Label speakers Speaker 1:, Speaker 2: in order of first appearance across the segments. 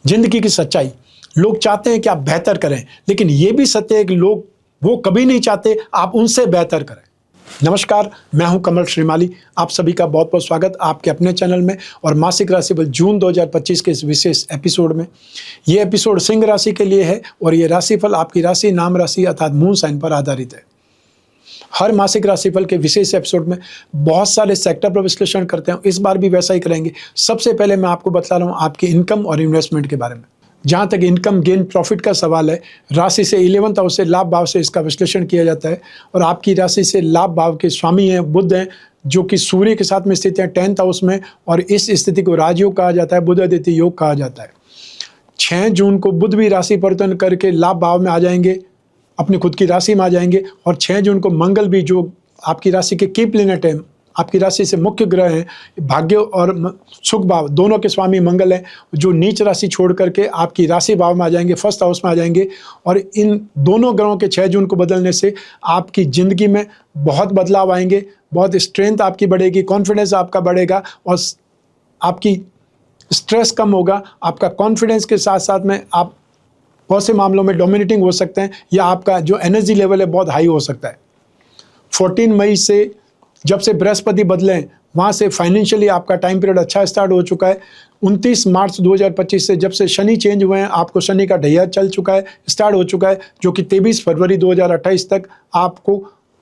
Speaker 1: जिंदगी की सच्चाई, लोग चाहते हैं कि आप बेहतर करें, लेकिन ये भी सत्य है कि लोग वो कभी नहीं चाहते आप उनसे बेहतर करें। नमस्कार, मैं हूं कमल श्रीमाली। आप सभी का बहुत बहुत स्वागत आपके अपने चैनल में और मासिक राशिफल जून 2025 के इस विशेष एपिसोड में। ये एपिसोड सिंह राशि के लिए है और ये राशिफल आपकी राशि, नाम राशि अर्थात मून साइन पर आधारित है। हर मासिक राशिफल के विशेष एपिसोड में बहुत सारे सेक्टर पर विश्लेषण करते हैं, इस बार भी वैसा ही करेंगे। सबसे पहले मैं आपको बता रहा हूँ आपकी इनकम और इन्वेस्टमेंट के बारे में। जहाँ तक इनकम गेन प्रॉफिट का सवाल है, राशि से 11th हाउस से लाभ भाव से इसका विश्लेषण किया जाता है और आपकी राशि से लाभ भाव के स्वामी हैं बुध हैं, जो कि सूर्य के साथ में स्थित हैं 10th हाउस में, और इस स्थिति को राजयोग कहा जाता है, बुध आदित्य योग कहा जाता है। 6 जून को बुध भी राशि परिवर्तन करके लाभ भाव में आ जाएंगे, अपनी खुद की राशि में आ जाएंगे, और 6 जून को मंगल भी, जो आपकी राशि के की प्लैनेट है, आपकी राशि से मुख्य ग्रह हैं, भाग्य और सुख भाव दोनों के स्वामी मंगल हैं, जो नीच राशि छोड़ करके आपकी राशि भाव में आ जाएंगे, फर्स्ट हाउस में आ जाएंगे। और इन दोनों ग्रहों के 6 जून को बदलने से आपकी ज़िंदगी में बहुत बदलाव आएंगे, बहुत स्ट्रेंथ आपकी बढ़ेगी, कॉन्फिडेंस आपका बढ़ेगा और आपकी स्ट्रेस कम होगा। आपका कॉन्फिडेंस के साथ साथ में आप बहुत से मामलों में डोमिनेटिंग हो सकते हैं, या आपका जो एनर्जी लेवल है बहुत हाई हो सकता है। 14 मई से जब से बृहस्पति बदले हैं, वहाँ से फाइनेंशियली आपका टाइम पीरियड अच्छा स्टार्ट हो चुका है। 29 मार्च 2025 से जब से शनि चेंज हुए हैं, आपको शनि का ढैया चल चुका है, स्टार्ट हो चुका है, जो कि 23 फरवरी 2028 तक आपको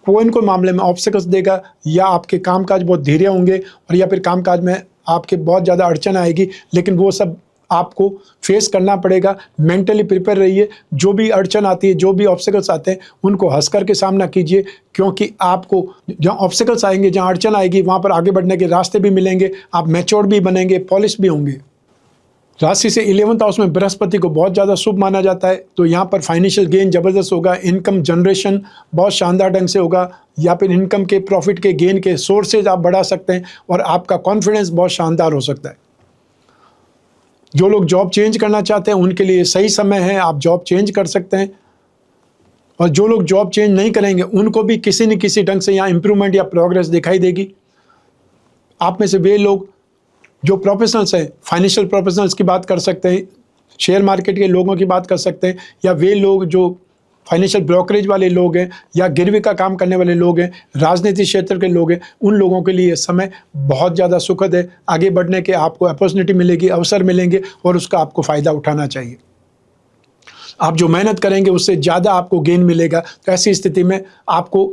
Speaker 1: कोई न कोई मामले में ऑब्स्टिकल्स देगा, या आपके कामकाज बहुत धीरे होंगे, और या फिर कामकाज में आपके बहुत ज़्यादा अड़चन आएगी, लेकिन वो सब आपको फेस करना पड़ेगा। मेंटली प्रिपेयर रहिए, जो भी अड़चन आती है, जो भी ऑब्स्टिकल्स आते हैं, उनको हंस करके सामना कीजिए, क्योंकि आपको जहाँ ऑब्स्टिकल्स आएंगे, जहाँ अड़चन आएगी, वहाँ पर आगे बढ़ने के रास्ते भी मिलेंगे, आप मैच्योर भी बनेंगे, पॉलिश भी होंगे। राशि से 11th हाउस में बृहस्पति को बहुत ज़्यादा शुभ माना जाता है, तो यहाँ पर फाइनेंशियल गेन ज़बरदस्त होगा, इनकम जनरेशन बहुत शानदार ढंग से होगा, या फिर इनकम के, प्रॉफिट के, गेन के सोर्सेज आप बढ़ा सकते हैं, और आपका कॉन्फिडेंस बहुत शानदार हो सकता है। जो लोग जॉब चेंज करना चाहते हैं उनके लिए सही समय है, आप जॉब चेंज कर सकते हैं। और जो लोग जॉब चेंज नहीं करेंगे उनको भी किसी न किसी ढंग से यहाँ इंप्रूवमेंट या प्रोग्रेस दिखाई देगी। आप में से वे लोग जो प्रोफेशनल्स हैं, फाइनेंशियल प्रोफेशनल्स की बात कर सकते हैं, शेयर मार्केट के लोगों की बात कर सकते हैं, या वे लोग जो फाइनेंशियल ब्रोकरेज वाले लोग हैं, या गिरवी का काम करने वाले लोग हैं, राजनीतिक क्षेत्र के लोग हैं, उन लोगों के लिए ये समय बहुत ज़्यादा सुखद है। आगे बढ़ने के आपको अपॉर्चुनिटी मिलेगी, अवसर मिलेंगे, और उसका आपको फ़ायदा उठाना चाहिए। आप जो मेहनत करेंगे उससे ज़्यादा आपको गेन मिलेगा। तो ऐसी स्थिति में आपको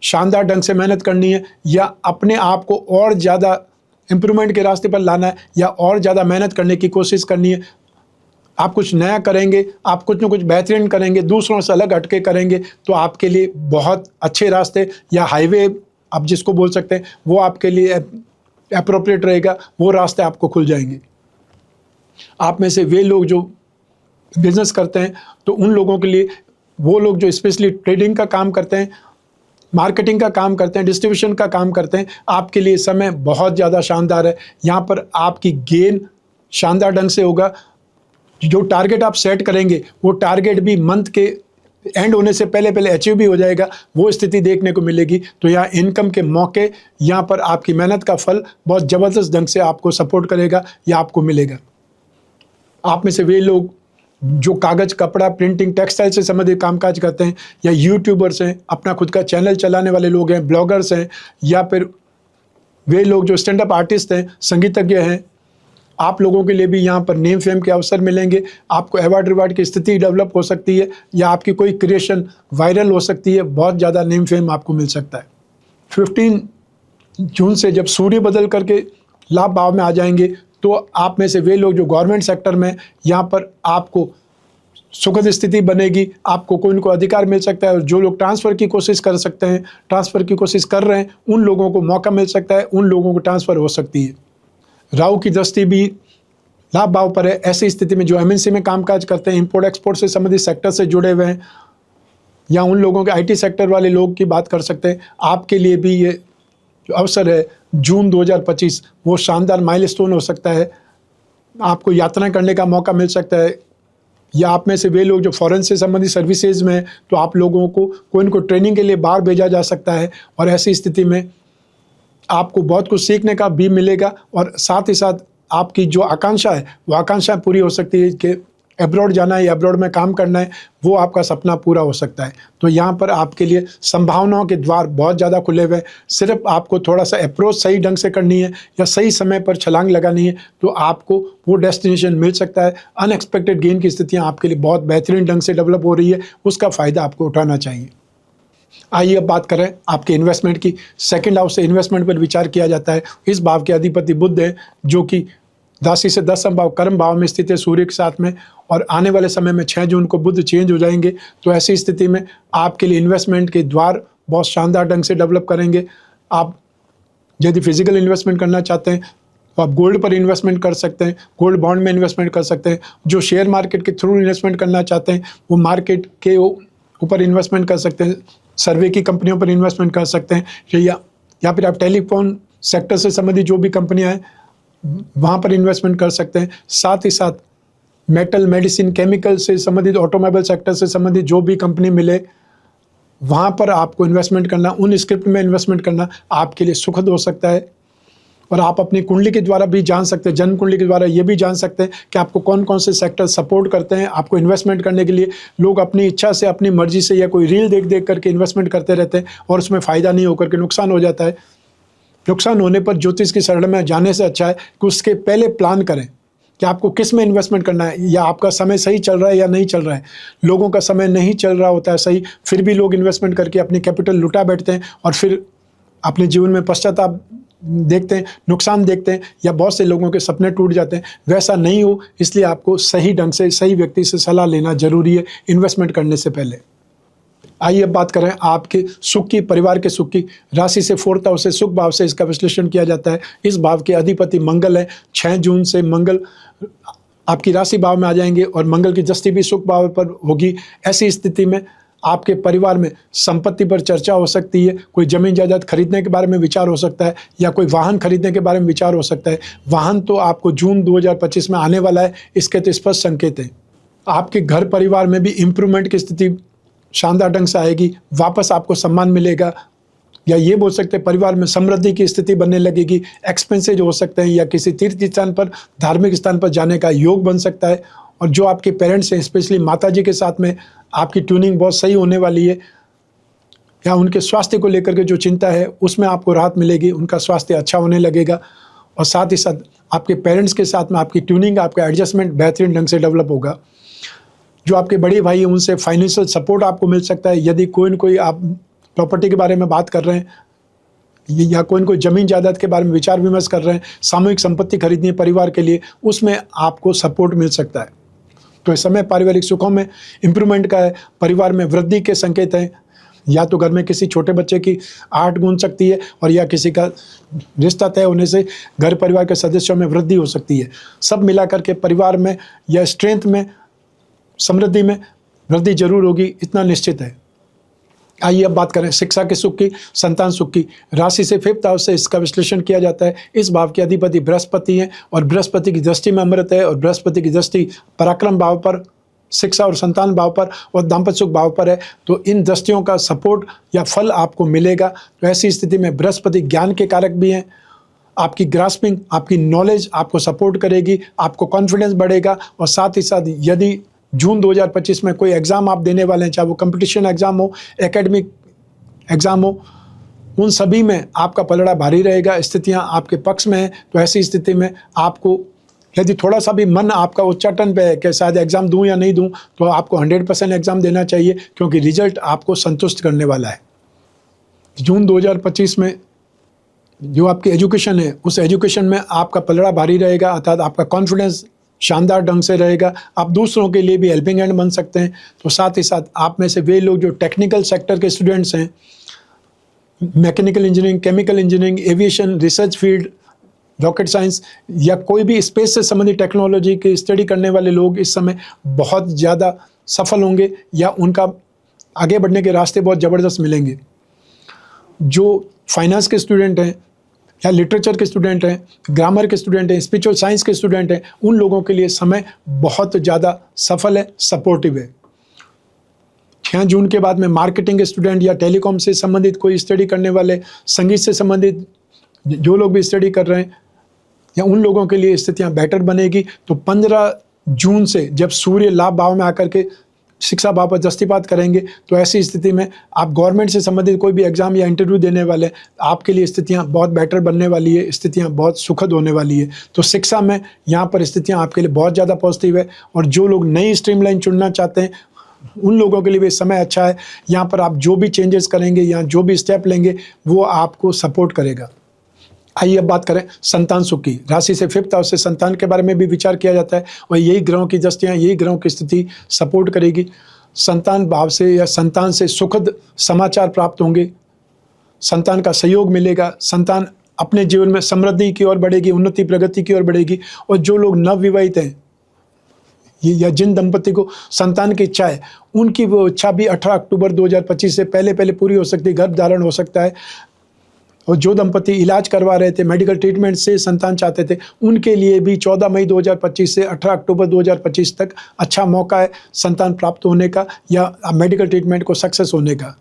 Speaker 1: शानदार ढंग से मेहनत करनी है, या अपने आप को और ज़्यादा इम्प्रूवमेंट के रास्ते पर लाना है, या और ज़्यादा मेहनत करने की कोशिश करनी है। आप कुछ नया करेंगे, आप कुछ न कुछ बेहतरीन करेंगे, दूसरों से अलग हटके करेंगे, तो आपके लिए बहुत अच्छे रास्ते या हाईवे आप जिसको बोल सकते हैं, वो आपके लिए एप्रोप्रिएट रहेगा, वो रास्ते आपको खुल जाएंगे। आप में से वे लोग जो बिजनेस करते हैं, तो उन लोगों के लिए, वो लोग जो स्पेशली ट्रेडिंग का काम करते हैं, मार्केटिंग का काम करते हैं, डिस्ट्रीब्यूशन का काम करते हैं, आपके लिए समय बहुत ज़्यादा शानदार है। यहाँ पर आपकी गेन शानदार ढंग से होगा। जो टारगेट आप सेट करेंगे, वो टारगेट भी मंथ के एंड होने से पहले पहले अचीव भी हो जाएगा, वो स्थिति देखने को मिलेगी। तो यहाँ इनकम के मौके, यहाँ पर आपकी मेहनत का फल बहुत ज़बरदस्त ढंग से आपको सपोर्ट करेगा या आपको मिलेगा। आप में से वे लोग जो कागज़, कपड़ा, प्रिंटिंग, टेक्सटाइल से संबंधित कामकाज करते हैं, या यूट्यूबर्स हैं, अपना खुद का चैनल चलाने वाले लोग हैं, ब्लॉगर्स हैं, या फिर वे लोग जो स्टैंड अप आर्टिस्ट हैं, संगीतज्ञ हैं, आप लोगों के लिए भी यहाँ पर नेम फेम के अवसर मिलेंगे। आपको अवार्ड रिवार्ड की स्थिति डेवलप हो सकती है, या आपकी कोई क्रिएशन वायरल हो सकती है, बहुत ज़्यादा नेम फेम आपको मिल सकता है। 15 जून से जब सूर्य बदल करके लाभ भाव में आ जाएंगे, तो आप में से वे लोग जो गवर्नमेंट सेक्टर में, यहाँ पर आपको सुखद स्थिति बनेगी, आपको कोई न कोई अधिकार मिल सकता है। और जो लोग ट्रांसफ़र की कोशिश कर सकते हैं, ट्रांसफ़र की कोशिश कर रहे हैं, उन लोगों को मौका मिल सकता है, उन लोगों को ट्रांसफ़र हो सकती है। राहु की दृष्टि भी लाभ भाव पर है। ऐसी स्थिति में जो एमएनसी में कामकाज करते हैं, इंपोर्ट एक्सपोर्ट से संबंधित सेक्टर से जुड़े हुए हैं, या उन लोगों के आईटी सेक्टर वाले लोग की बात कर सकते हैं, आपके लिए भी ये जो अवसर है जून 2025, वो शानदार माइलस्टोन हो सकता है। आपको यात्रा करने का मौका मिल सकता है, या आप में से वे लोग जो फॉरेन से संबंधित सर्विसेज में हैं, तो आप लोगों को कोई न कोई ट्रेनिंग के लिए बाहर भेजा जा सकता है, और ऐसी स्थिति में आपको बहुत कुछ सीखने का भी मिलेगा, और साथ ही साथ आपकी जो आकांक्षा है वो आकांक्षा पूरी हो सकती है कि एब्रॉड जाना है या एब्रॉड में काम करना है, वो आपका सपना पूरा हो सकता है। तो यहाँ पर आपके लिए संभावनाओं के द्वार बहुत ज़्यादा खुले हुए हैं। सिर्फ आपको थोड़ा सा अप्रोच सही ढंग से करनी है या सही समय पर छलांग लगानी है, तो आपको वो डेस्टिनेशन मिल सकता है। अनएक्सपेक्टेड गेन की स्थितियाँ आपके लिए बहुत बेहतरीन ढंग से डेवलप हो रही है, उसका फ़ायदा आपको उठाना चाहिए। आइए अब बात करें आपके इन्वेस्टमेंट की। सेकंड हाउस से इन्वेस्टमेंट पर विचार किया जाता है। इस भाव के अधिपति बुध है, जो कि राशि से 10 भाव कर्म भाव में स्थित है सूर्य के साथ में, और आने वाले समय में 6 जून को बुध चेंज हो जाएंगे। तो ऐसी स्थिति में आपके लिए इन्वेस्टमेंट के द्वार बहुत शानदार ढंग से डेवलप करेंगे। आप यदि फिजिकल इन्वेस्टमेंट करना चाहते हैं तो आप गोल्ड पर इन्वेस्टमेंट कर सकते हैं, गोल्ड बॉन्ड में इन्वेस्टमेंट कर सकते हैं। जो शेयर मार्केट के थ्रू इन्वेस्टमेंट करना चाहते हैं वो मार्केट के ऊपर इन्वेस्टमेंट कर सकते हैं, सर्वे की कंपनियों पर इन्वेस्टमेंट कर सकते हैं, या फिर आप टेलीफोन सेक्टर से संबंधित जो भी कंपनियां हैं वहाँ पर इन्वेस्टमेंट कर सकते हैं। साथ ही साथ मेटल, मेडिसिन, केमिकल से संबंधित, ऑटोमोबाइल सेक्टर से संबंधित जो भी कंपनी मिले वहाँ पर आपको इन्वेस्टमेंट करना, उन स्क्रिप्ट में इन्वेस्टमेंट करना आपके लिए सुखद हो सकता है। और आप अपनी कुंडली के द्वारा भी जान सकते हैं, जन्म कुंडली के द्वारा ये भी जान सकते हैं कि आपको कौन कौन से सेक्टर सपोर्ट करते हैं आपको इन्वेस्टमेंट करने के लिए। लोग अपनी इच्छा से, अपनी मर्जी से या कोई रील देख देख करके इन्वेस्टमेंट करते रहते हैं और उसमें फ़ायदा नहीं होकर के नुकसान हो जाता है। नुकसान होने पर ज्योतिष की शरण में जाने से अच्छा है कि उसके पहले प्लान करें कि आपको किस में इन्वेस्टमेंट करना है, या आपका समय सही चल रहा है या नहीं चल रहा है। लोगों का समय नहीं चल रहा होता है सही, फिर भी लोग इन्वेस्टमेंट करके अपनी कैपिटल लुटा बैठते हैं और फिर अपने जीवन में पश्चाताप देखते हैं, नुकसान देखते हैं, या बहुत से लोगों के सपने टूट जाते हैं। वैसा नहीं हो, इसलिए आपको सही ढंग से सही व्यक्ति से सलाह लेना जरूरी है इन्वेस्टमेंट करने से पहले। आइए अब बात करें आपके सुख की, परिवार के सुख की। राशि से 4th हाउस से सुख भाव से इसका विश्लेषण किया जाता है। इस भाव के अधिपति मंगल है। 6 जून से मंगल आपकी राशि भाव में आ जाएंगे और मंगल की दृष्टि भी सुख भाव पर होगी। ऐसी स्थिति में आपके परिवार में संपत्ति पर चर्चा हो सकती है। कोई जमीन जायदाद खरीदने के बारे में विचार हो सकता है, या कोई वाहन खरीदने के बारे में विचार हो सकता है। वाहन तो आपको जून 2025 में आने वाला है, इसके तो स्पष्ट संकेत है। आपके घर परिवार में भी इम्प्रूवमेंट की स्थिति शानदार ढंग से आएगी, वापस आपको सम्मान मिलेगा, या ये बोल सकते हैं परिवार में समृद्धि की स्थिति बनने लगेगी। एक्सपेंसेज हो सकते हैं, या किसी तीर्थ स्थान पर, धार्मिक स्थान पर जाने का योग बन सकता है। और जो आपके पेरेंट्स हैं, स्पेशली माताजी के साथ में आपकी ट्यूनिंग बहुत सही होने वाली है, या उनके स्वास्थ्य को लेकर के जो चिंता है उसमें आपको राहत मिलेगी, उनका स्वास्थ्य अच्छा होने लगेगा। और साथ ही साथ आपके पेरेंट्स के साथ में आपकी ट्यूनिंग, आपका एडजस्टमेंट बेहतरीन ढंग से डेवलप होगा। जो आपके बड़े भाई हैं उनसे फाइनेंशियल सपोर्ट आपको मिल सकता है। यदि कोई न कोई आप प्रॉपर्टी के बारे में बात कर रहे हैं, या कोई न कोई जमीन जायदाद के बारे में विचार विमर्श कर रहे हैं, सामूहिक संपत्ति खरीदनी है परिवार के लिए, उसमें आपको सपोर्ट मिल सकता है। तो इस समय पारिवारिक सुखों में इम्प्रूवमेंट का है, परिवार में वृद्धि के संकेत हैं। या तो घर में किसी छोटे बच्चे की आहट गूंज सकती है, और या किसी का रिश्ता तय होने से घर परिवार के सदस्यों में वृद्धि हो सकती है। सब मिलाकर के परिवार में या स्ट्रेंथ में, समृद्धि में वृद्धि जरूर होगी, इतना निश्चित है। आइए अब बात करें शिक्षा के सुख की, संतान सुख की। राशि से 5th हाउस से इसका विश्लेषण किया जाता है। इस भाव के अधिपति बृहस्पति हैं, और बृहस्पति की दृष्टि में अमृत है, और बृहस्पति की दृष्टि पराक्रम भाव पर, शिक्षा और संतान भाव पर और दाम्पत्य सुख भाव पर है। तो इन दृष्टियों का सपोर्ट या फल आपको मिलेगा। तो ऐसी स्थिति में बृहस्पति ज्ञान के कारक भी हैं। आपकी ग्रास्पिंग, आपकी नॉलेज आपको सपोर्ट करेगी, आपको कॉन्फिडेंस बढ़ेगा। और साथ ही साथ यदि जून 2025 में कोई एग्ज़ाम आप देने वाले हैं, चाहे वो कंपटीशन एग्ज़ाम हो, एकेडमिक एग्ज़ाम हो, उन सभी में आपका पलड़ा भारी रहेगा। स्थितियां आपके पक्ष में है। तो ऐसी स्थिति में आपको यदि थोड़ा सा भी मन आपका उच्चाटन पे है कि शायद एग्ज़ाम दूं या नहीं दूं, तो आपको 100% एग्ज़ाम देना चाहिए, क्योंकि रिजल्ट आपको संतुष्ट करने वाला है। जून 2025 में जो आपकी एजुकेशन है, उस एजुकेशन में आपका पलड़ा भारी रहेगा, अर्थात आपका कॉन्फिडेंस शानदार ढंग से रहेगा। आप दूसरों के लिए भी हेल्पिंग हैंड बन सकते हैं। तो साथ ही साथ आप में से वे लोग जो टेक्निकल सेक्टर के स्टूडेंट्स हैं, mechanical engineering, chemical engineering, aviation, research field, rocket science, या कोई भी स्पेस से संबंधित टेक्नोलॉजी की स्टडी करने वाले लोग इस समय बहुत ज़्यादा सफल होंगे, या उनका आगे बढ़ने के रास्ते बहुत ज़बरदस्त मिलेंगे। जो फाइनेंस के स्टूडेंट हैं, या लिटरेचर के स्टूडेंट हैं, ग्रामर के स्टूडेंट हैं, स्पिरिचुअल साइंस के स्टूडेंट हैं, उन लोगों के लिए समय बहुत ज़्यादा सफल है, सपोर्टिव है। 6 जून के बाद में मार्केटिंग के स्टूडेंट, या टेलीकॉम से संबंधित कोई स्टडी करने वाले, संगीत से संबंधित जो लोग भी स्टडी कर रहे हैं, या उन लोगों के लिए स्थितियां बेटर बनेगी। तो 15 जून से जब सूर्य लाभ भाव में आकर के शिक्षा भाव पर दृष्टिपात करेंगे, तो ऐसी स्थिति में आप गवर्नमेंट से संबंधित कोई भी एग्जाम या इंटरव्यू देने वाले, आपके लिए स्थितियां बहुत बेटर बनने वाली है, स्थितियां बहुत सुखद होने वाली है। तो शिक्षा में यहाँ पर स्थितियां आपके लिए बहुत ज़्यादा पॉजिटिव है। और जो लोग नई स्ट्रीमलाइन चुनना चाहते हैं, उन लोगों के लिए भी समय अच्छा है। यहाँ पर आप जो भी चेंजेस करेंगे या जो भी स्टेप लेंगे, वो आपको सपोर्ट करेगा। आइए अब बात करें संतान सुख की। राशि से 5th हाउस से संतान के बारे में भी विचार किया जाता है, और यही ग्रहों की दृष्टियां, यही ग्रहों की स्थिति सपोर्ट करेगी। संतान भाव से या संतान से सुखद समाचार प्राप्त होंगे, संतान का सहयोग मिलेगा, संतान अपने जीवन में समृद्धि की ओर बढ़ेगी, उन्नति प्रगति की ओर बढ़ेगी। और जो लोग नवविवाहित हैं या जिन दंपति को संतान की इच्छा है, उनकी वो इच्छा भी 18 अक्टूबर 2025 से पहले पूरी हो सकती है, गर्भ धारण हो सकता है। और जो दंपति इलाज करवा रहे थे, मेडिकल ट्रीटमेंट से संतान चाहते थे, उनके लिए भी 14 मई 2025 से 18 अक्टूबर 2025 तक अच्छा मौका है संतान प्राप्त होने का या मेडिकल ट्रीटमेंट को सक्सेस होने का।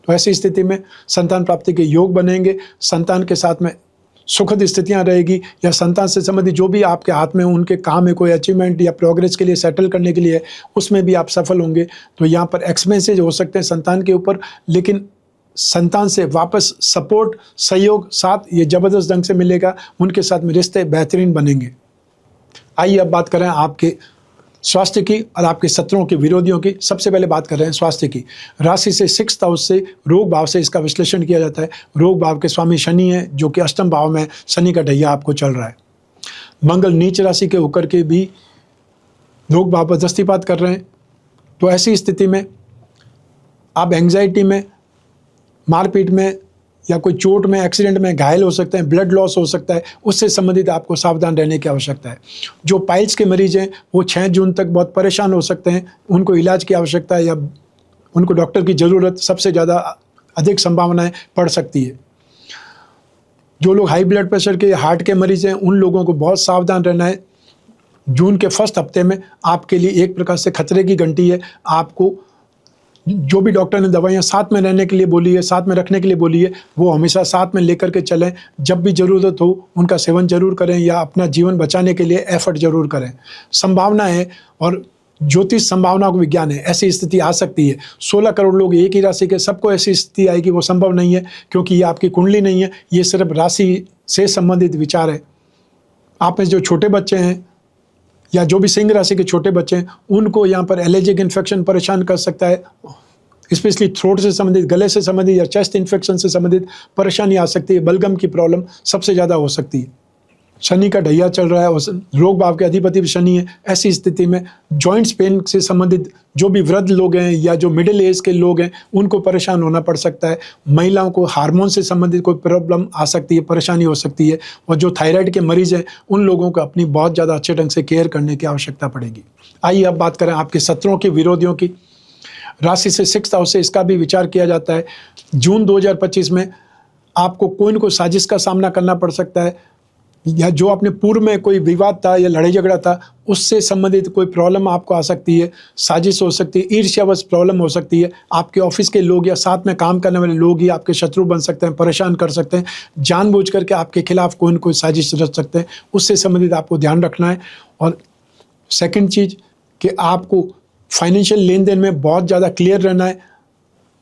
Speaker 1: तो ऐसी स्थिति में संतान प्राप्ति के योग बनेंगे, संतान के साथ में सुखद स्थितियां रहेगी, या संतान से संबंधित जो भी आपके हाथ में उनके काम है, कोई अचीवमेंट या प्रोग्रेस के लिए सेटल करने के लिए है, उसमें भी आप सफल होंगे। तो यहाँ पर एक्सपेंसेज हो सकते हैं संतान के ऊपर, लेकिन संतान से वापस सपोर्ट, सहयोग, साथ ये ज़बरदस्त ढंग से मिलेगा। उनके साथ में रिश्ते बेहतरीन बनेंगे। आइए अब बात करें आपके स्वास्थ्य की और आपके शत्रुओं के, विरोधियों की। सबसे पहले बात कर रहे हैं स्वास्थ्य की। राशि से 6th हाउस से रोग भाव से इसका विश्लेषण किया जाता है। रोग भाव के स्वामी शनि है, जो कि अष्टम भाव में शनि का ढैया आपको चल रहा है। मंगल नीच राशि के होकर के भी रोग भाव पर दृष्टिपात कर रहे हैं। तो ऐसी स्थिति में आप एंग्जाइटी में, मारपीट में या कोई चोट में, एक्सीडेंट में घायल हो सकते हैं, ब्लड लॉस हो सकता है, उससे संबंधित आपको सावधान रहने की आवश्यकता है। जो पाइल्स के मरीज हैं, वो 6 जून तक बहुत परेशान हो सकते हैं, उनको इलाज की आवश्यकता है या उनको डॉक्टर की ज़रूरत सबसे ज़्यादा अधिक संभावनाएं पड़ सकती है। जो लोग हाई ब्लड प्रेशर के, हार्ट के मरीज हैं, उन लोगों को बहुत सावधान रहना है। जून के फर्स्ट हफ्ते में आपके लिए एक प्रकार से खतरे की घंटी है। आपको जो भी डॉक्टर ने दवाइयाँ साथ में रहने के लिए बोली है, साथ में रखने के लिए बोली है, वो हमेशा साथ में लेकर के चलें। जब भी ज़रूरत हो उनका सेवन जरूर करें, या अपना जीवन बचाने के लिए एफर्ट जरूर करें। संभावना है, और ज्योतिष संभावनाओं का विज्ञान है, ऐसी स्थिति आ सकती है। 16 करोड़ लोग एक ही राशि के, सबको ऐसी स्थिति आएगी, वो संभव नहीं है, क्योंकि ये आपकी कुंडली नहीं है, ये सिर्फ राशि से संबंधित विचार है। आप में जो छोटे बच्चे हैं या जो भी सिंह राशि के छोटे बच्चे हैं, उनको यहाँ पर एलर्जिक इन्फेक्शन परेशान कर सकता है, स्पेशली थ्रोट से संबंधित, गले से संबंधित या चेस्ट इन्फेक्शन से संबंधित परेशानी आ सकती है। बलगम की प्रॉब्लम सबसे ज़्यादा हो सकती है। शनि का ढैया चल रहा है और रोग भाव के अधिपति भी शनि है। ऐसी स्थिति में जॉइंट्स पेन से संबंधित जो भी वृद्ध लोग हैं या जो मिडिल एज के लोग हैं, उनको परेशान होना पड़ सकता है। महिलाओं को हार्मोन से संबंधित कोई प्रॉब्लम आ सकती है, परेशानी हो सकती है। और जो थायराइड के मरीज हैं, उन लोगों को अपनी बहुत ज़्यादा अच्छे ढंग से केयर करने की आवश्यकता पड़ेगी। आइए अब बात करें आपके शत्रुओं के, विरोधियों की। राशि से 6th हाउस से इसका भी विचार किया जाता है। जून 2025 में आपको कोई न कोई साजिश का सामना करना पड़ सकता है, या जो अपने पूर्व में कोई विवाद था या लड़ाई झगड़ा था, उससे संबंधित कोई प्रॉब्लम आपको आ सकती है, साजिश हो सकती है, ईर्ष्यावश प्रॉब्लम हो सकती है। आपके ऑफिस के लोग या साथ में काम करने वाले लोग ही आपके शत्रु बन सकते हैं, परेशान कर सकते हैं, जानबूझ करके आपके खिलाफ कोई न कोई साजिश रच सकते हैं। उससे संबंधित आपको ध्यान रखना है। और सेकंड चीज़ कि आपको फाइनेंशियल लेन देन में बहुत ज़्यादा क्लियर रहना है।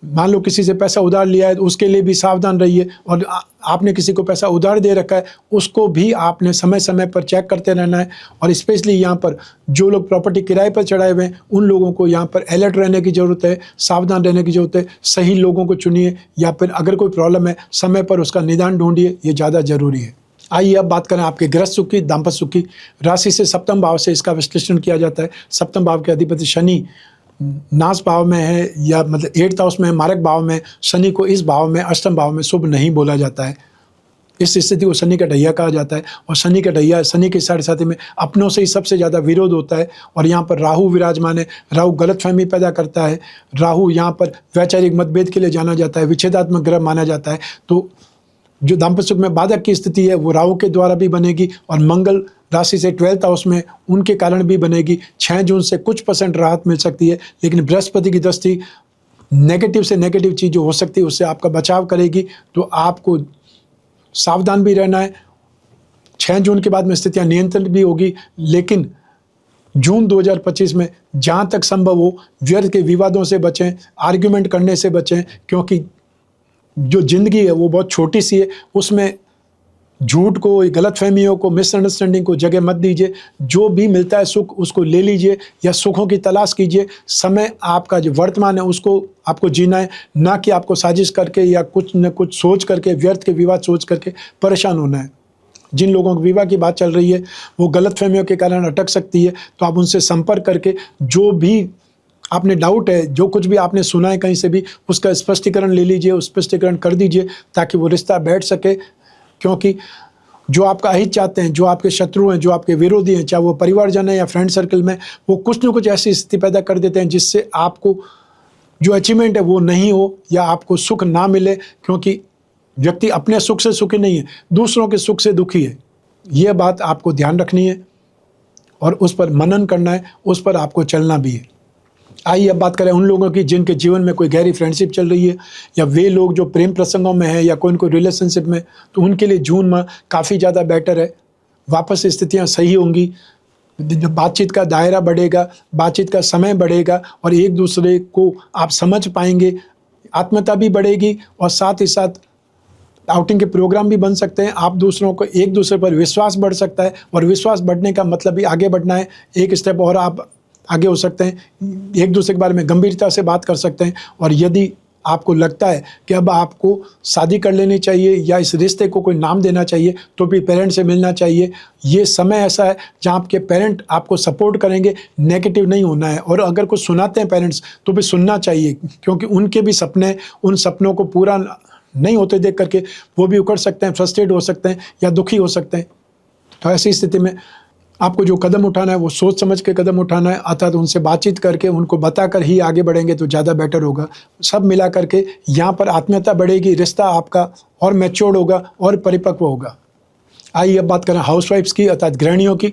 Speaker 1: मान लो किसी से पैसा उधार लिया है, तो उसके लिए भी सावधान रहिए। और आपने किसी को पैसा उधार दे रखा है, उसको भी आपने समय समय पर चेक करते रहना है। और स्पेशली यहाँ पर जो लोग प्रॉपर्टी किराए पर चढ़ाए हुए हैं, उन लोगों को यहाँ पर अलर्ट रहने की ज़रूरत है, सावधान रहने की ज़रूरत है। सही लोगों को चुनिए, या फिर अगर कोई प्रॉब्लम है समय पर उसका निदान ढूंढिए, ये ज़्यादा ज़रूरी है। आइए अब बात करें आपके गृहस्थ सुख की, दाम्पत्य सुख की। राशि से 7th भाव से इसका विश्लेषण किया जाता है। 7th भाव के अधिपति शनि नाश भाव में है, या मतलब 8th हाउस में, मारक भाव में। शनि को इस भाव में, अष्टम भाव में शुभ नहीं बोला जाता है। इस स्थिति को शनि का ढैया कहा जाता है। और शनि का ढैया, शनि के साढ़े साथी में अपनों से ही सबसे ज़्यादा विरोध होता है। और यहाँ पर राहु विराजमान है। राहु गलतफहमी पैदा करता है। राहु यहाँ पर वैचारिक मतभेद के लिए जाना जाता है, विच्छेदात्मक ग्रह माना जाता है। तो जो दाम्पत्य सुख में बाधक की स्थिति है, वो राहु के द्वारा भी बनेगी। और मंगल राशि से 12th हाउस में, उनके कारण भी बनेगी। 6 जून से कुछ % राहत मिल सकती है, लेकिन बृहस्पति की दृष्टि नेगेटिव से नेगेटिव चीज़ जो हो सकती है, उससे आपका बचाव करेगी। तो आपको सावधान भी रहना है। 6 जून के बाद में स्थितियां नियंत्रित भी होगी, लेकिन जून 2025 में जहां तक संभव हो व्यर्थ के विवादों से बचें, आर्ग्यूमेंट करने से बचें, क्योंकि जो ज़िंदगी है वो बहुत छोटी सी है। उसमें झूठ को, गलतफहमियों को, मिसअंडरस्टैंडिंग को जगह मत दीजिए। जो भी मिलता है सुख उसको ले लीजिए या सुखों की तलाश कीजिए। समय आपका जो वर्तमान है उसको आपको जीना है, ना कि आपको साजिश करके या कुछ न कुछ सोच करके, व्यर्थ के विवाद सोच करके परेशान होना है। जिन लोगों की विवाह की बात चल रही है वो गलतफहमियों के कारण अटक सकती है, तो आप उनसे संपर्क करके जो भी आपने डाउट है, जो कुछ भी आपने सुना है कहीं से भी, उसका स्पष्टीकरण ले लीजिए, उस स्पष्टीकरण कर दीजिए ताकि वो रिश्ता बैठ सके। क्योंकि जो आपका अहित चाहते हैं, जो आपके शत्रु हैं, जो आपके विरोधी हैं, चाहे वो परिवारजन है या फ्रेंड सर्कल में, वो कुछ न कुछ ऐसी स्थिति पैदा कर देते हैं जिससे आपको जो अचीवमेंट है वो नहीं हो या आपको सुख ना मिले। क्योंकि व्यक्ति अपने सुख से सुखी नहीं है, दूसरों के सुख से दुखी है। यह बात आपको ध्यान रखनी है और उस पर मनन करना है, उस पर आपको चलना भी है। आइए अब बात करें उन लोगों की जिनके जीवन में कोई गहरी फ्रेंडशिप चल रही है, या वे लोग जो प्रेम प्रसंगों में हैं या कोई कोई रिलेशनशिप में, तो उनके लिए जून माह काफ़ी ज़्यादा बेटर है। वापस स्थितियां सही होंगी, बातचीत का दायरा बढ़ेगा, बातचीत का समय बढ़ेगा और एक दूसरे को आप समझ पाएंगे, आत्मीयता भी बढ़ेगी और साथ ही साथ आउटिंग के प्रोग्राम भी बन सकते हैं। आप दूसरों को, एक दूसरे पर विश्वास बढ़ सकता है और विश्वास बढ़ने का मतलब भी आगे बढ़ना है। एक स्टेप और आप आगे हो सकते हैं, एक दूसरे के बारे में गंभीरता से बात कर सकते हैं। और यदि आपको लगता है कि अब आपको शादी कर लेनी चाहिए या इस रिश्ते को कोई नाम देना चाहिए, तो भी पेरेंट्स से मिलना चाहिए। ये समय ऐसा है जहां आपके पेरेंट आपको सपोर्ट करेंगे, नेगेटिव नहीं होना है। और अगर कुछ सुनाते हैं पेरेंट्स तो भी सुनना चाहिए, क्योंकि उनके भी सपने, उन सपनों को पूरा नहीं होते देख करके वो भी उकड़ सकते हैं, फ्रस्ट्रेट हो सकते हैं या दुखी हो सकते हैं। तो ऐसी स्थिति में आपको जो कदम उठाना है वो सोच समझ के कदम उठाना है, अर्थात उनसे बातचीत करके, उनको बताकर ही आगे बढ़ेंगे तो ज़्यादा बेटर होगा। सब मिला करके यहाँ पर आत्मीयता बढ़ेगी, रिश्ता आपका और मैच्योर्ड होगा और परिपक्व होगा। आइए अब बात करें हाउसवाइफ्स की, अर्थात गृहिणियों की।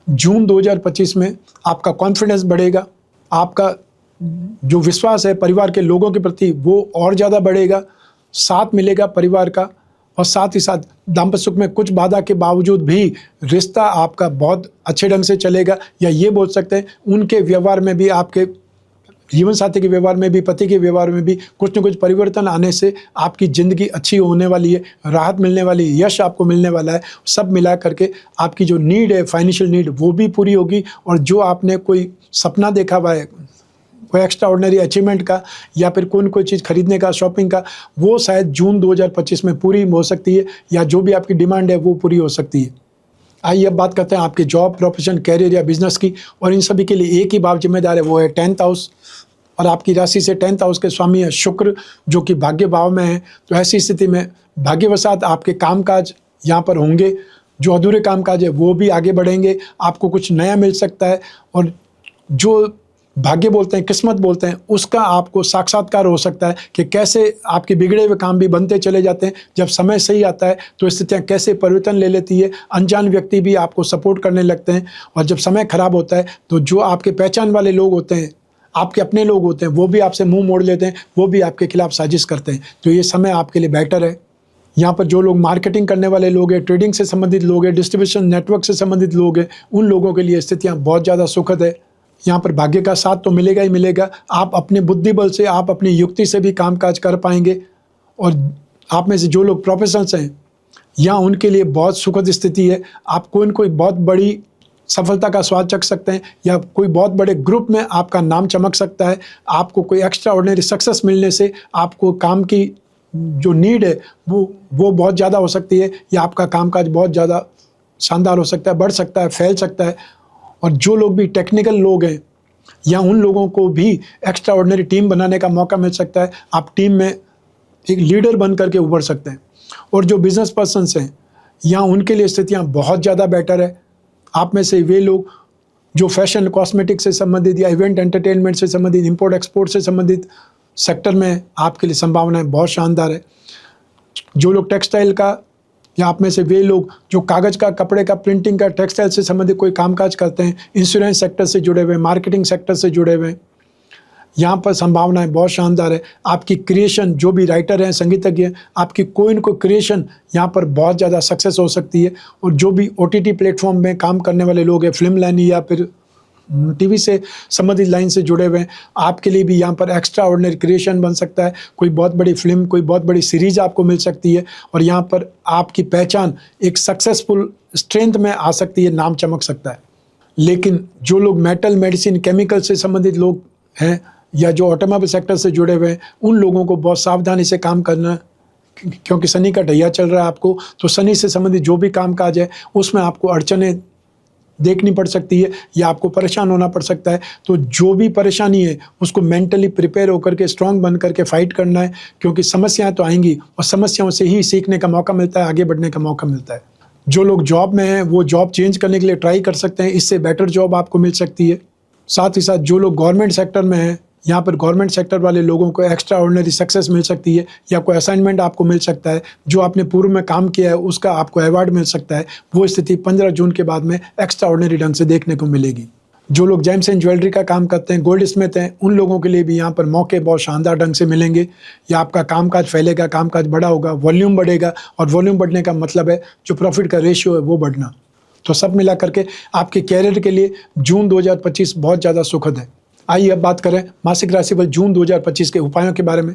Speaker 1: जून 2025 में आपका कॉन्फिडेंस बढ़ेगा, आपका जो विश्वास है परिवार के लोगों के प्रति वो और ज़्यादा बढ़ेगा, साथ मिलेगा परिवार का, और साथ ही साथ दाम्पत्य सुख में कुछ बाधा के बावजूद भी रिश्ता आपका बहुत अच्छे ढंग से चलेगा। या ये बोल सकते हैं उनके व्यवहार में भी, आपके जीवन साथी के व्यवहार में भी, पति के व्यवहार में भी कुछ न कुछ परिवर्तन आने से आपकी ज़िंदगी अच्छी होने वाली है, राहत मिलने वाली है, यश आपको मिलने वाला है। सब मिला करके आपकी जो नीड है, फाइनेंशियल नीड, वो भी पूरी होगी। और जो आपने कोई सपना देखा हुआ है, कोई एक्स्ट्रा ऑर्डिनरी अचीवमेंट का या फिर कोई चीज़ खरीदने का, शॉपिंग का, वो शायद जून 2025 में पूरी हो सकती है, या जो भी आपकी डिमांड है वो पूरी हो सकती है। आइए अब बात करते हैं आपके जॉब, प्रोफेशन, कैरियर या बिजनेस की। और इन सभी के लिए एक ही भाव जिम्मेदार है, वो है 10th हाउस। और आपकी राशि से 10th हाउस के स्वामी है शुक्र, जो कि भाग्य भाव में है। तो ऐसी स्थिति में भाग्यवशात आपके कामकाज यहाँ पर होंगे, जो अधूरे कामकाज है वो भी आगे बढ़ेंगे, आपको कुछ नया मिल सकता है। और जो भाग्य बोलते हैं, किस्मत बोलते हैं, उसका आपको साक्षात्कार हो सकता है कि कैसे आपके बिगड़े हुए काम भी बनते चले जाते हैं। जब समय सही आता है तो स्थितियाँ कैसे परिवर्तन ले लेती है, अनजान व्यक्ति भी आपको सपोर्ट करने लगते हैं। और जब समय खराब होता है तो जो आपके पहचान वाले लोग होते हैं, आपके अपने लोग होते हैं, वो भी आपसे मुंह मोड़ लेते हैं, वो भी आपके खिलाफ साजिश करते हैं। तो ये समय आपके लिए बेटर है। यहाँ पर जो लोग मार्केटिंग करने वाले लोग हैं, ट्रेडिंग से संबंधित लोग हैं, डिस्ट्रीब्यूशन नेटवर्क से संबंधित लोग हैं, उन लोगों के लिए स्थितियाँ बहुत ज़्यादा सुखद है। यहाँ पर भाग्य का साथ तो मिलेगा ही मिलेगा। आप अपने बुद्धि बल से, आप अपनी युक्ति से भी कामकाज कर पाएंगे। और आप में से जो लोग प्रोफेशनल्स हैं, यहाँ उनके लिए बहुत सुखद स्थिति है। आप कोई बहुत बड़ी सफलता का स्वाद चख सकते हैं, या कोई बहुत बड़े ग्रुप में आपका नाम चमक सकता है। आपको कोई एक्स्ट्रा ऑर्डिनरी सक्सेस मिलने से आपको काम की जो नीड है वो बहुत ज़्यादा हो सकती है, या आपका कामकाज बहुत ज़्यादा शानदार हो सकता है, बढ़ सकता है, फैल सकता है। और जो लोग भी टेक्निकल लोग हैं, या उन लोगों को भी एक्स्ट्रा ऑर्डिनरी टीम बनाने का मौका मिल सकता है। आप टीम में एक लीडर बन करके उभर सकते हैं। और जो बिजनेस पर्सन्स हैं, यहाँ उनके लिए स्थितियाँ बहुत ज़्यादा बेटर है। आप में से वे लोग जो फैशन, कॉस्मेटिक से संबंधित या इवेंट एंटरटेनमेंट से संबंधित, इंपोर्ट एक्सपोर्ट से संबंधित सेक्टर में आपके लिए संभावनाएं बहुत शानदार है। जो लोग टेक्सटाइल का, या आप में से वे लोग जो कागज़ का, कपड़े का, प्रिंटिंग का, टेक्सटाइल से संबंधित कोई कामकाज करते हैं, इंश्योरेंस सेक्टर से जुड़े हुए, मार्केटिंग सेक्टर से जुड़े हुए, यहाँ पर संभावनाएं बहुत शानदार है। आपकी क्रिएशन, जो भी राइटर हैं, संगीतज्ञ हैं, आपकी कोई न कोई क्रिएशन यहाँ पर बहुत ज़्यादा सक्सेस हो सकती है। और जो भी OTT प्लेटफॉर्म में काम करने वाले लोग हैं, फिल्म लाइन या फिर टीवी से संबंधित लाइन से जुड़े हुए हैं, आपके लिए भी यहाँ पर एक्स्ट्रा ऑर्डिनरी क्रिएशन बन सकता है। कोई बहुत बड़ी फिल्म, कोई बहुत बड़ी सीरीज आपको मिल सकती है और यहाँ पर आपकी पहचान एक सक्सेसफुल स्ट्रेंथ में आ सकती है, नाम चमक सकता है। लेकिन जो लोग मेटल, मेडिसिन, केमिकल से संबंधित लोग हैं या जो ऑटोमोबाइल सेक्टर से जुड़े हुए हैं, उन लोगों को बहुत सावधानी से काम करना है, क्योंकि शनि का ढैया चल रहा है आपको। तो शनि से संबंधित जो भी काम काज है उसमें आपको अड़चनें देखनी पड़ सकती है या आपको परेशान होना पड़ सकता है। तो जो भी परेशानी है उसको मेंटली प्रिपेयर होकर के, स्ट्रांग बन करके फाइट करना है, क्योंकि समस्याएं तो आएंगी और समस्याओं से ही सीखने का मौका मिलता है, आगे बढ़ने का मौका मिलता है। जो लोग जॉब में हैं वो जॉब चेंज करने के लिए ट्राई कर सकते हैं, इससे बेटर जॉब आपको मिल सकती है। साथ ही साथ जो लोग गवर्नमेंट सेक्टर में हैं, यहाँ पर गवर्नमेंट सेक्टर वाले लोगों को एक्स्ट्रा ऑर्डिनरी सक्सेस मिल सकती है या कोई असाइनमेंट आपको मिल सकता है, जो आपने पूर्व में काम किया है उसका आपको अवार्ड मिल सकता है। वो स्थिति 15 जून के बाद में एक्स्ट्रा ऑर्डिनरी ढंग से देखने को मिलेगी। जो लोग जेम्स एंड ज्वेलरी का काम करते हैं, गोल्ड स्मिथ हैं, उन लोगों के लिए भी यहाँ पर मौके बहुत शानदार ढंग से मिलेंगे या आपका कामकाज फैलेगा, कामकाज बड़ा होगा, वॉल्यूम बढ़ेगा। और वॉल्यूम बढ़ने का मतलब है जो प्रॉफिट का रेशियो है वो बढ़ना। तो सब मिला करके आपके कैरियर के लिए जून 2025 बहुत ज़्यादा सुखद है। आइए अब बात करें मासिक राशिफल जून 2025 के उपायों के बारे में।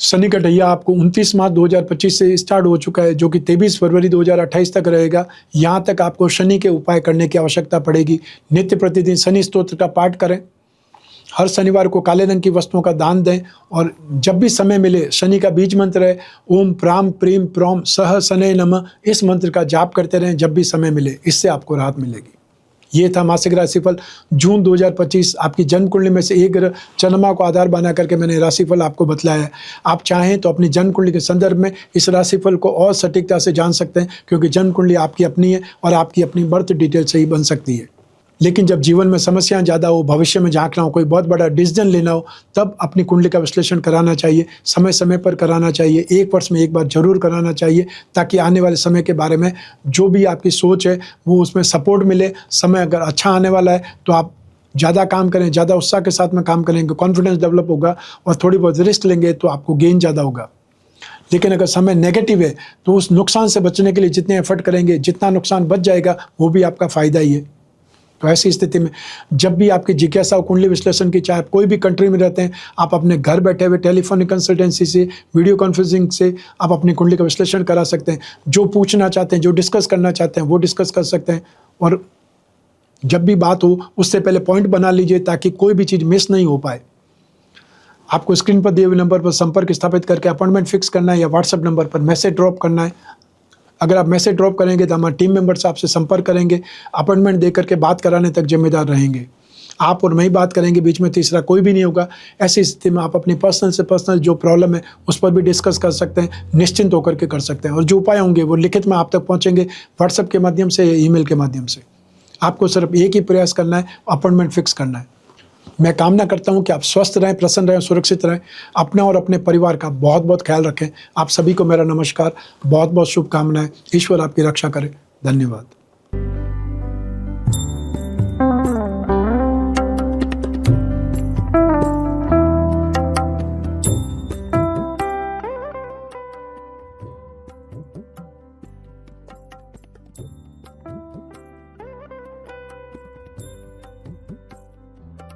Speaker 1: शनि का ढैया आपको 29 मार्च 2025 से स्टार्ट हो चुका है, जो कि 23 फरवरी 2028 तक रहेगा। यहाँ तक आपको शनि के उपाय करने की आवश्यकता पड़ेगी। नित्य प्रतिदिन शनि स्तोत्र का पाठ करें, हर शनिवार को काले रंग की वस्तुओं का दान दें और जब भी समय मिले, शनि का बीज मंत्र है ओम प्राम प्रीम प्रोम सह शनय नमः, इस मंत्र का जाप करते रहें जब भी समय मिले, इससे आपको राहत मिलेगी। ये था मासिक राशिफल जून 2025। आपकी जन्म कुंडली में से एक ग्रह चंद्रमा को आधार बना करके मैंने राशिफल आपको बतलाया है। आप चाहें तो अपनी जन्म कुंडली के संदर्भ में इस राशिफल को और सटीकता से जान सकते हैं, क्योंकि जन्म कुंडली आपकी अपनी है और आपकी अपनी बर्थ डिटेल से ही बन सकती है। लेकिन जब जीवन में समस्याएं ज़्यादा हो, भविष्य में झांकना हो, कोई बहुत बड़ा डिसीजन लेना हो, तब अपनी कुंडली का विश्लेषण कराना चाहिए। समय समय पर कराना चाहिए, 1 वर्ष में एक बार जरूर कराना चाहिए, ताकि आने वाले समय के बारे में जो भी आपकी सोच है वो उसमें सपोर्ट मिले। समय अगर अच्छा आने वाला है तो आप ज़्यादा काम करें, ज़्यादा उत्साह के साथ में काम करेंगे, कॉन्फिडेंस डेवलप होगा और थोड़ी बहुत रिस्क लेंगे तो आपको गेन ज़्यादा होगा। लेकिन अगर समय नेगेटिव है तो उस नुकसान से बचने के लिए जितने एफर्ट करेंगे, जितना नुकसान बच जाएगा वो भी आपका फ़ायदा ही है। तो ऐसी स्थिति में जब भी आपकी जिज्ञासा हो कुंडली विश्लेषण की, चाहे आप कोई भी कंट्री में रहते हैं, आप अपने घर बैठे हुए टेलीफोनिक कंसल्टेंसी से, वीडियो कॉन्फ्रेंसिंग से आप अपनी कुंडली का विश्लेषण करा सकते हैं। जो पूछना चाहते हैं, जो डिस्कस करना चाहते हैं वो डिस्कस कर सकते हैं। और जब भी बात हो उससे पहले पॉइंट बना लीजिए ताकि कोई भी चीज़ मिस नहीं हो पाए। आपको स्क्रीन पर दिए हुए नंबर पर संपर्क स्थापित करके अपॉइंटमेंट फिक्स करना है या व्हाट्सएप नंबर पर मैसेज ड्रॉप करना है। अगर आप मैसेज ड्रॉप करेंगे तो हमारे टीम मेंबर्स आपसे संपर्क करेंगे, अपॉइंटमेंट दे करके बात कराने तक जिम्मेदार रहेंगे। आप और मैं ही बात करेंगे, बीच में तीसरा कोई भी नहीं होगा। ऐसी स्थिति में आप अपनी पर्सनल से पर्सनल जो प्रॉब्लम है उस पर भी डिस्कस कर सकते हैं, निश्चिंत होकर के कर सकते हैं। और जो उपाय होंगे वो लिखित में आप तक पहुँचेंगे, व्हाट्सएप के माध्यम से या ईमेल के माध्यम से। आपको सिर्फ एक ही प्रयास करना है, अपॉइंटमेंट फिक्स करना है। मैं कामना करता हूं कि आप स्वस्थ रहें, प्रसन्न रहें, सुरक्षित रहें। अपना और अपने परिवार का बहुत बहुत ख्याल रखें। आप सभी को मेरा नमस्कार, बहुत बहुत शुभकामनाएं। ईश्वर आपकी रक्षा करे। धन्यवाद।